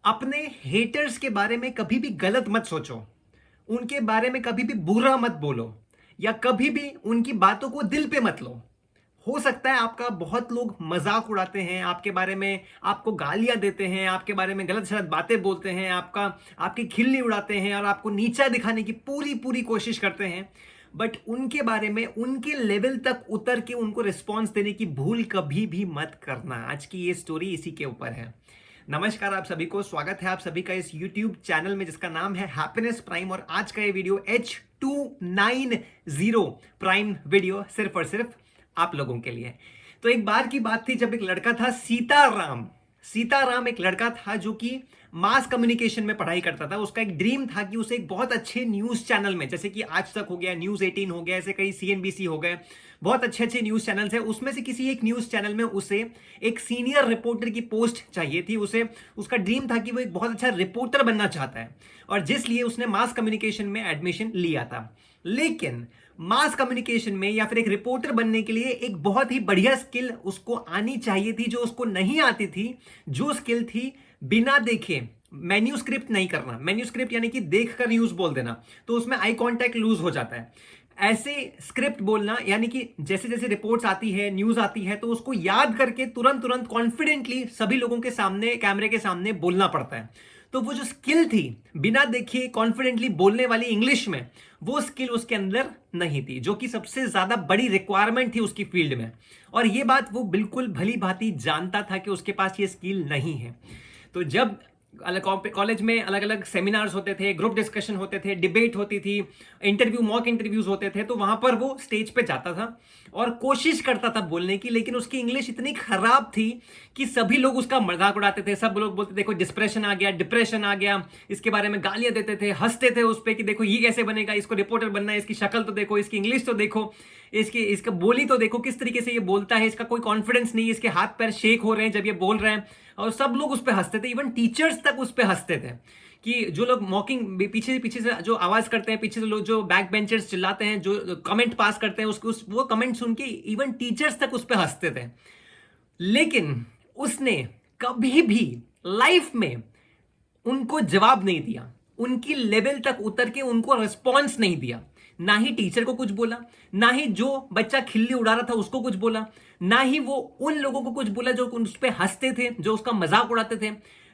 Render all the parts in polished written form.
अपने हेटर्स के बारे में कभी भी गलत मत सोचो। उनके बारे में कभी भी बुरा मत बोलो या कभी भी उनकी बातों को दिल पे मत लो। हो सकता है आपका बहुत लोग मजाक उड़ाते हैं आपके बारे में, आपको गालियां देते हैं, आपके बारे में गलत सलत बातें बोलते हैं, आपकी खिल्ली उड़ाते हैं और आपको नीचा दिखाने की पूरी पूरी कोशिश करते हैं। बट उनके बारे में उनके लेवल तक उतर के उनको रिस्पॉन्स देने की भूल कभी भी मत करना। आज की ये स्टोरी इसी के ऊपर है। नमस्कार आप सभी को, स्वागत है आप सभी का इस YouTube चैनल में जिसका नाम है हैप्पीनेस प्राइम। और आज का ये वीडियो H290 प्राइम वीडियो सिर्फ और सिर्फ आप लोगों के लिए। तो एक बार की बात थी जब एक लड़का था सीताराम एक लड़का था जो कि मास कम्युनिकेशन में पढ़ाई करता था। उसका एक ड्रीम था कि उसे एक बहुत अच्छे न्यूज चैनल में, जैसे कि आज तक हो गया, न्यूज 18 हो गया, ऐसे कई CNBC हो गए, बहुत अच्छे अच्छे न्यूज चैनल्स हैं, उसमें से किसी एक न्यूज चैनल में उसे एक सीनियर रिपोर्टर की पोस्ट चाहिए थी। उसका ड्रीम था कि वो एक बहुत अच्छा रिपोर्टर बनना चाहता है और जिसलिए उसने मास कम्युनिकेशन में एडमिशन लिया था। लेकिन मास कम्युनिकेशन में या फिर एक रिपोर्टर बनने के लिए एक बहुत ही बढ़िया स्किल उसको आनी चाहिए थी जो उसको नहीं आती थी। जो स्किल थी बिना देखे मैन्यूस्क्रिप्ट नहीं करना। मैन्यूस्क्रिप्ट यानी कि देखकर न्यूज बोल देना, तो उसमें आई कांटेक्ट लूज हो जाता है। ऐसे स्क्रिप्ट बोलना यानी कि जैसे जैसे रिपोर्ट्स आती है, न्यूज आती है, तो उसको याद करके तुरंत तुरंत कॉन्फिडेंटली सभी लोगों के सामने, कैमरे के सामने बोलना पड़ता है। तो वो जो स्किल थी बिना देखे कॉन्फिडेंटली बोलने वाली इंग्लिश में, वो स्किल उसके अंदर नहीं थी, जो कि सबसे ज्यादा बड़ी रिक्वायरमेंट थी उसकी फील्ड में। और ये बात वो बिल्कुल भली भांति जानता था कि उसके पास ये स्किल नहीं है। तो जब कॉलेज में अलग अलग सेमिनार्स होते थे, ग्रुप डिस्कशन होते थे, डिबेट होती थी, मॉक इंटरव्यूज होते थे, तो वहां पर वो स्टेज पे जाता था और कोशिश करता था बोलने की, लेकिन उसकी इंग्लिश इतनी खराब थी कि सभी लोग उसका मजाक उड़ाते थे। सब लोग बोलते थे देखो डिप्रेशन आ गया, इसके बारे में गालियां देते थे, हंसते थे उस पर कि देखो ये कैसे बनेगा, इसको रिपोर्टर बनना है, इसकी शक्ल तो देखो, इसकी इंग्लिश तो देखो, इसका बोली तो देखो, किस तरीके से ये बोलता है, इसका कोई कॉन्फिडेंस नहीं, इसके हाथ पैर शेक हो रहे हैं जब ये बोल रहे हैं। और सब लोग उस पर हंसते थे, इवन टीचर्स तक उस पर हंसते थे कि जो लोग मॉकिंग पीछे से जो आवाज करते हैं, पीछे से लोग जो बैक बेंचर्स चिल्लाते हैं, जो कमेंट पास करते हैं, वो कमेंट सुन के इवन टीचर्स तक उस पर हंसते थे। लेकिन उसने कभी भी लाइफ में उनको जवाब नहीं दिया, उनकी लेवल तक उतर के उनको रिस्पॉन्स नहीं दिया। ना ही टीचर को कुछ बोला, ना ही जो बच्चा खिल्ली उड़ा रहा था उसको कुछ बोला, ना ही वो उन लोगों को कुछ बोला जो उस पर हंसते थे, जो उसका मजाक उड़ाते थे।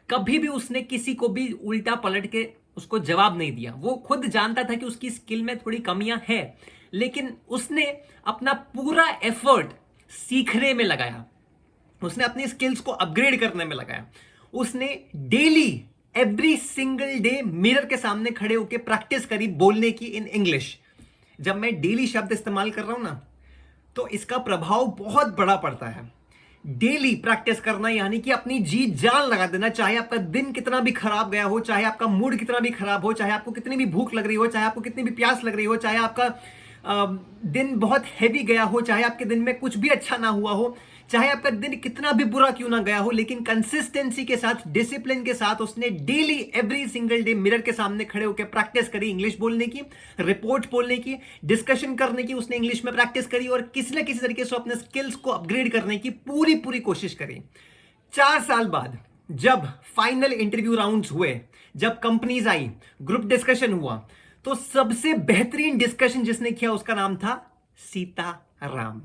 कभी भी उसने किसी को भी उल्टा पलट के उसको जवाब नहीं दिया। वो खुद जानता था कि उसकी स्किल में थोड़ी कमियां है, लेकिन उसने अपना पूरा एफर्ट सीखने में लगाया, उसने अपनी स्किल्स को अपग्रेड करने में लगाया। उसने daily every single day mirror के सामने खड़े होकर प्रैक्टिस करी बोलने की इन इंग्लिश। जब मैं डेली शब्द इस्तेमाल कर रहा हूं ना, तो इसका प्रभाव बहुत बड़ा पड़ता है। डेली प्रैक्टिस करना यानी कि अपनी जी जान लगा देना, चाहे आपका दिन कितना भी खराब गया हो, चाहे आपका मूड कितना भी खराब हो, चाहे आपको कितनी भी भूख लग रही हो, चाहे आपको कितनी भी प्यास लग रही हो, चाहे आपका दिन बहुत हैवी गया हो, चाहे आपके दिन में कुछ भी अच्छा ना हुआ हो, चाहे आपका दिन कितना भी बुरा क्यों ना गया हो, लेकिन कंसिस्टेंसी के साथ, डिसिप्लिन के साथ उसने daily every single day mirror के सामने खड़े होकर प्रैक्टिस करी इंग्लिश बोलने की, रिपोर्ट बोलने की, डिस्कशन करने की। उसने इंग्लिश में प्रैक्टिस करी और किसी न किसी तरीके से अपने स्किल्स को अपग्रेड करने की पूरी पूरी कोशिश करी। 4 साल बाद जब फाइनल इंटरव्यू राउंड्स हुए, जब कंपनीज आई, ग्रुप डिस्कशन हुआ, तो सबसे बेहतरीन डिस्कशन जिसने किया उसका नाम था सीताराम।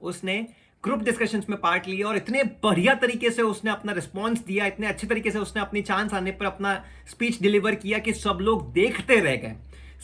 उसने ग्रुप डिस्कशंस में पार्ट लिया और इतने बढ़िया तरीके से उसने अपना रिस्पॉन्स दिया, इतने अच्छे तरीके से उसने अपनी चांस आने पर अपना स्पीच डिलीवर किया कि सब लोग देखते रह गए।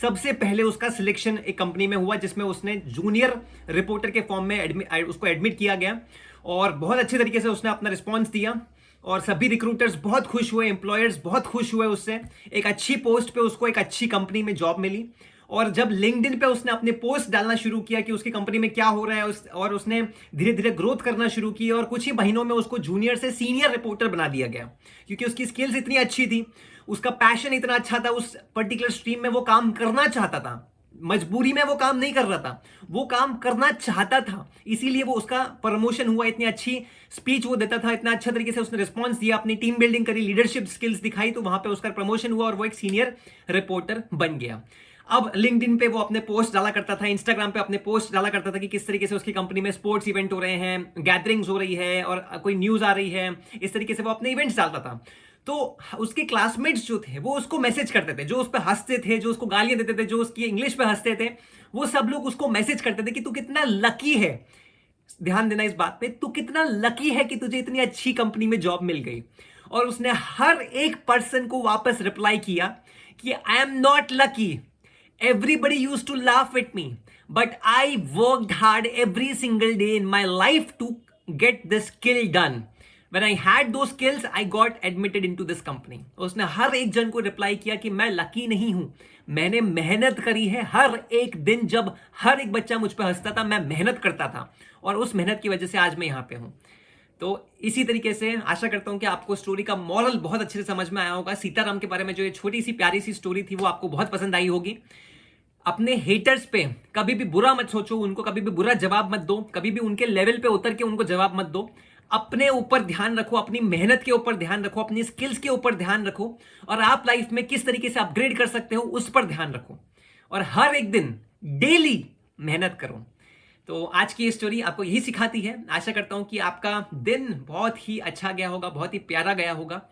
सबसे पहले उसका सिलेक्शन एक कंपनी में हुआ जिसमें उसने जूनियर रिपोर्टर के फॉर्म में उसको एडमिट किया गया और बहुत अच्छे तरीके से उसने अपना रिस्पॉन्स दिया और सभी रिक्रूटर्स बहुत खुश हुए, एम्प्लॉयर्स बहुत खुश हुए उससे। एक अच्छी पोस्ट पे उसको एक अच्छी कंपनी में जॉब मिली। और जब लिंक्डइन पे उसने अपने पोस्ट डालना शुरू किया कि उसकी कंपनी में क्या हो रहा है, और उसने धीरे धीरे ग्रोथ करना शुरू की और कुछ ही महीनों में उसको जूनियर से सीनियर रिपोर्टर बना दिया गया, क्योंकि उसकी स्किल्स इतनी अच्छी थी, उसका पैशन इतना अच्छा था, उस पर्टिकुलर स्ट्रीम में वो काम करना चाहता था। मजबूरी में वो काम नहीं कर रहा था, वो काम करना चाहता था, इसीलिए वो उसका प्रमोशन हुआ। इतनी अच्छी स्पीच वो देता था, इतना अच्छा तरीके से उसने रिस्पॉन्स दिया, अपनी टीम बिल्डिंग करी, लीडरशिप स्किल्स दिखाई, तो वहां पे उसका प्रमोशन हुआ और वो एक सीनियर रिपोर्टर बन गया। अब लिंक्डइन पे वो अपने पोस्ट डाला करता था, इंस्टाग्राम पे अपने पोस्ट डाला करता था कि किस तरीके से उसकी कंपनी में स्पोर्ट्स इवेंट हो रहे हैं, गैदरिंग्स हो रही है और कोई न्यूज आ रही है, इस तरीके से वो अपने इवेंट्स डालता था। तो उसके क्लासमेट्स जो थे वो उसको मैसेज करते थे, जो उस पर हंसते थे, जो उसको गालियां देते थे, जो उसकी इंग्लिश पे हंसते थे, वो सब लोग उसको मैसेज करते थे कि तू कितना लकी है। ध्यान देना इस बात पे, तू कितना लकी है कि तुझे इतनी अच्छी कंपनी में जॉब मिल गई। और उसने हर एक पर्सन को वापस रिप्लाई किया कि I am not lucky, everybody used to laugh at me, but I worked hard every single day in my life to get this skill done. When I had those skills, I got admitted into this company. उसने हर एक जन को reply किया कि मैं lucky नहीं हूं, मैंने मेहनत करी है। हर एक दिन जब हर एक बच्चा मुझ पर हंसता था, मैं मेहनत करता था, और उस मेहनत की वजह से आज मैं यहां पे हूं। तो इसी तरीके से आशा करता हूं कि आपको स्टोरी का मॉरल बहुत अच्छे से समझ में आया होगा। सीताराम के बारे में जो ये छोटी सी प्यारी सी स्टोरी थी वो आपको बहुत पसंद आई होगी। अपने हेटर्स पे कभी भी बुरा मत सोचो, उनको कभी भी बुरा जवाब मत दो, कभी भी उनके लेवल पे उतर के उनको जवाब मत दो। अपने ऊपर ध्यान रखो, अपनी मेहनत के ऊपर ध्यान रखो, अपनी स्किल्स के ऊपर ध्यान रखो, और आप लाइफ में किस तरीके से अपग्रेड कर सकते हो उस पर ध्यान रखो, और हर एक दिन डेली मेहनत करो। तो आज की ये स्टोरी आपको यही सिखाती है। आशा करता हूं कि आपका दिन बहुत ही अच्छा गया होगा, बहुत ही प्यारा गया होगा,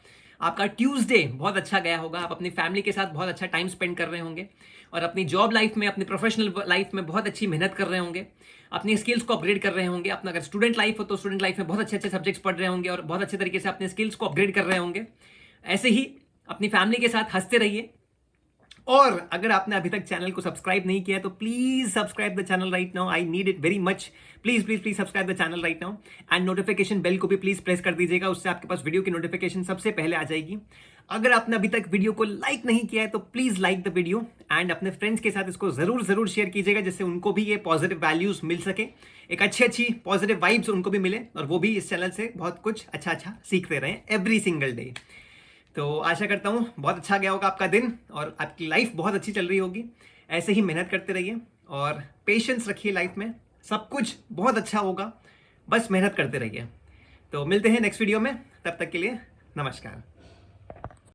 आपका ट्यूसडे बहुत अच्छा गया होगा, आप अपनी फैमिली के साथ बहुत अच्छा टाइम स्पेंड कर रहे होंगे, और अपनी जॉब लाइफ में, अपनी प्रोफेशनल लाइफ में बहुत अच्छी मेहनत कर रहे होंगे, अपनी स्किल्स को अपग्रेड कर रहे होंगे। अपना अगर स्टूडेंट लाइफ हो तो स्टूडेंट लाइफ में बहुत अच्छे अच्छे सब्जेक्ट्स पढ़ रहे होंगे और बहुत अच्छे तरीके से अपने स्किल्स को अपग्रेड कर रहे होंगे। ऐसे ही अपनी फैमिली के साथ हंसते रहिए। और अगर आपने अभी तक चैनल को सब्सक्राइब नहीं किया है तो please subscribe the channel right now, I need it very much. Please please please subscribe the channel right now, and notification bell को भी प्लीज प्रेस कर दीजिएगा, उससे आपके पास वीडियो की नोटिफिकेशन सबसे पहले आ जाएगी। अगर आपने अभी तक वीडियो को लाइक नहीं किया है तो please like the video, and अपने फ्रेंड्स के साथ इसको जरूर जरूर शेयर कीजिएगा, जिससे उनको भी ये पॉजिटिव वैल्यूज मिल सके, एक अच्छी अच्छी पॉजिटिव वाइब्स उनको भी मिले, और वो भी इस चैनल से बहुत कुछ अच्छा अच्छा सीखते रहें एवरी सिंगल डे। तो आशा करता हूँ बहुत अच्छा गया होगा आपका दिन, और आपकी लाइफ बहुत अच्छी चल रही होगी। ऐसे ही मेहनत करते रहिए और पेशेंस रखिए, लाइफ में सब कुछ बहुत अच्छा होगा, बस मेहनत करते रहिए। तो मिलते हैं नेक्स्ट वीडियो में, तब तक के लिए नमस्कार।